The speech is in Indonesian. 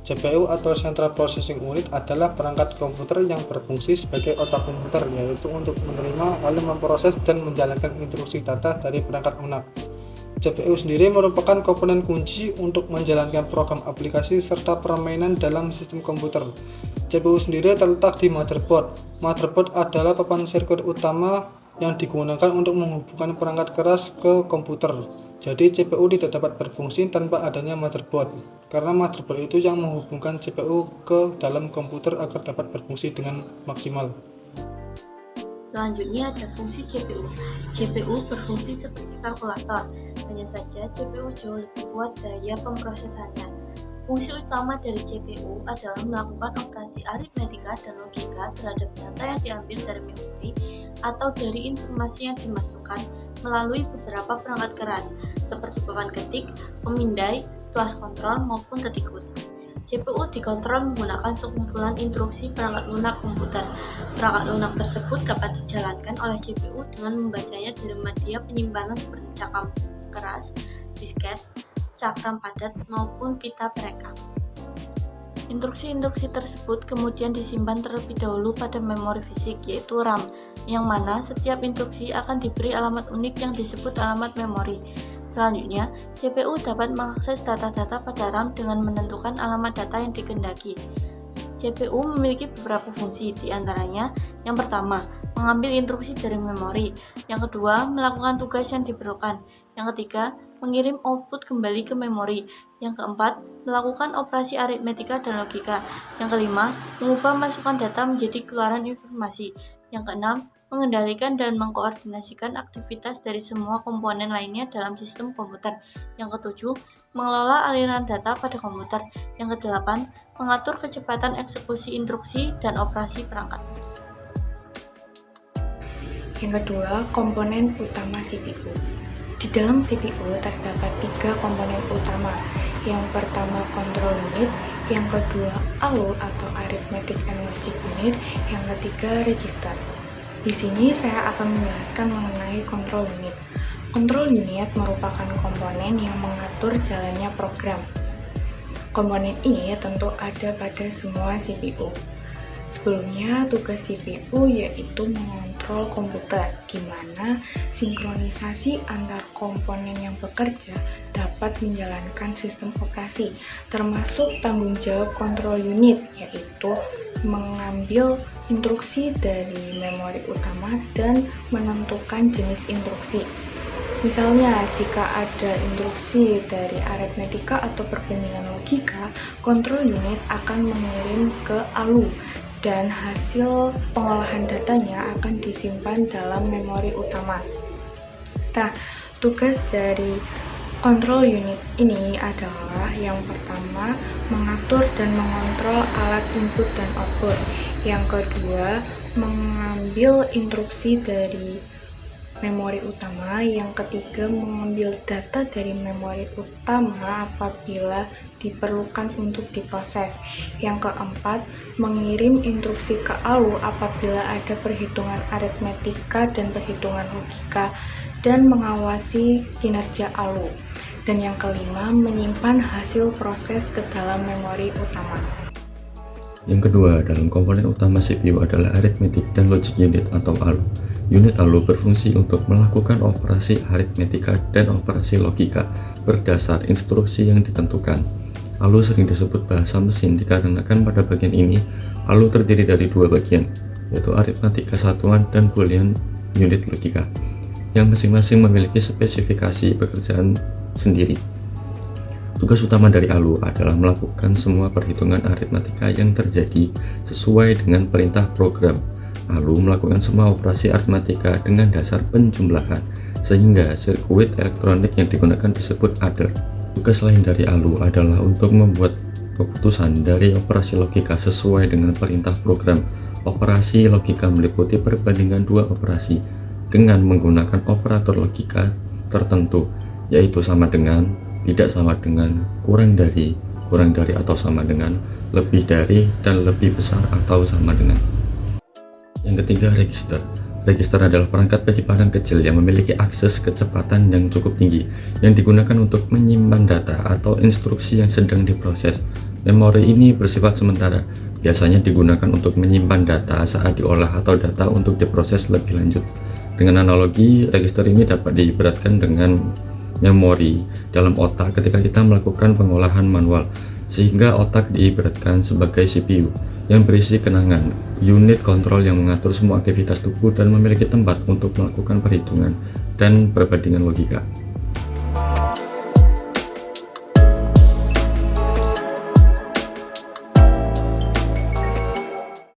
CPU atau Central Processing Unit adalah perangkat komputer yang berfungsi sebagai otak komputer, yaitu untuk menerima, lalu memproses dan menjalankan instruksi data dari perangkat lunak. CPU sendiri merupakan komponen kunci untuk menjalankan program aplikasi serta permainan dalam sistem komputer. CPU sendiri terletak di motherboard. Motherboard adalah papan sirkuit utama yang digunakan untuk menghubungkan perangkat keras ke komputer. Jadi CPU tidak dapat berfungsi tanpa adanya motherboard, karena motherboard itu yang menghubungkan CPU ke dalam komputer agar dapat berfungsi dengan maksimal. Selanjutnya ada fungsi CPU. CPU berfungsi seperti kalkulator, hanya saja CPU jauh lebih kuat daya pemrosesannya. Fungsi utama dari CPU adalah melakukan operasi aritmetika dan logika terhadap data yang diambil dari memori atau dari informasi yang dimasukkan melalui beberapa perangkat keras, seperti papan ketik, pemindai, tuas kontrol, maupun tetikus. CPU dikontrol menggunakan sekumpulan instruksi perangkat lunak komputer. Perangkat lunak tersebut dapat dijalankan oleh CPU dengan membacanya dari media penyimpanan seperti cakram keras, disket, cakram padat, maupun pita perekam. Instruksi-instruksi tersebut kemudian disimpan terlebih dahulu pada memori fisik, yaitu RAM, yang mana setiap instruksi akan diberi alamat unik yang disebut alamat memori. Selanjutnya, CPU dapat mengakses data-data pada RAM dengan menentukan alamat data yang dikehendaki. CPU memiliki beberapa fungsi, di antaranya yang pertama, mengambil instruksi dari memori, yang kedua, melakukan tugas yang diperlukan, yang ketiga, mengirim output kembali ke memori, yang keempat, melakukan operasi aritmetika dan logika, yang kelima, mengubah masukan data menjadi keluaran informasi, yang keenam, mengendalikan dan mengkoordinasikan aktivitas dari semua komponen lainnya dalam sistem komputer. Yang ketujuh, mengelola aliran data pada komputer. Yang kedelapan, mengatur kecepatan eksekusi instruksi dan operasi perangkat. Yang kedua, komponen utama CPU. Di dalam CPU terdapat 3 komponen utama. Yang pertama control unit, yang kedua ALU atau arithmetic and logic unit, yang ketiga register. Di sini saya akan menjelaskan mengenai control unit. Control unit merupakan komponen yang mengatur jalannya program. Komponen ini tentu ada pada semua CPU. Sebelumnya, tugas CPU yaitu mengontrol komputer, di mana sinkronisasi antar komponen yang bekerja dapat menjalankan sistem operasi, termasuk tanggung jawab control unit, yaitu mengambil instruksi dari memori utama dan menentukan jenis instruksi. Misalnya, jika ada instruksi dari aritmetika atau perbandingan logika, control unit akan mengirim ke ALU dan hasil pengolahan datanya akan disimpan dalam memori utama. Nah, tugas dari control unit ini adalah yang pertama, mengatur dan mengontrol alat input dan output. Yang kedua, mengambil instruksi dari memori utama. Yang ketiga, mengambil data dari memori utama apabila diperlukan untuk diproses. Yang keempat, mengirim instruksi ke ALU apabila ada perhitungan aritmetika dan perhitungan logika, dan mengawasi kinerja ALU. Dan yang kelima, menyimpan hasil proses ke dalam memori utama. Yang kedua, dalam komponen utama CPU adalah arithmetic dan logic unit atau ALU. Unit ALU berfungsi untuk melakukan operasi aritmetika dan operasi logika berdasar instruksi yang ditentukan. ALU sering disebut bahasa mesin dikarenakan pada bagian ini ALU terdiri dari 2 bagian, yaitu aritmetika satuan dan boolean unit logika, yang masing-masing memiliki spesifikasi pekerjaan sendiri. Tugas utama dari ALU adalah melakukan semua perhitungan aritmetika yang terjadi sesuai dengan perintah program. ALU melakukan semua operasi aritmetika dengan dasar penjumlahan, sehingga sirkuit elektronik yang digunakan disebut adder. Tugas lain dari ALU adalah untuk membuat keputusan dari operasi logika sesuai dengan perintah program. Operasi logika meliputi perbandingan 2 operasi dengan menggunakan operator logika tertentu, yaitu sama dengan, tidak sama dengan, kurang dari atau sama dengan, lebih dari, dan lebih besar atau sama dengan. Yang ketiga, register. Register adalah perangkat penyimpanan kecil yang memiliki akses kecepatan yang cukup tinggi, yang digunakan untuk menyimpan data atau instruksi yang sedang diproses. Memori ini bersifat sementara, biasanya digunakan untuk menyimpan data saat diolah atau data untuk diproses lebih lanjut. Dengan analogi, register ini dapat diibaratkan dengan memori dalam otak ketika kita melakukan pengolahan manual, sehingga otak diibaratkan sebagai CPU yang berisi kenangan, unit kontrol yang mengatur semua aktivitas tubuh dan memiliki tempat untuk melakukan perhitungan dan perbandingan logika.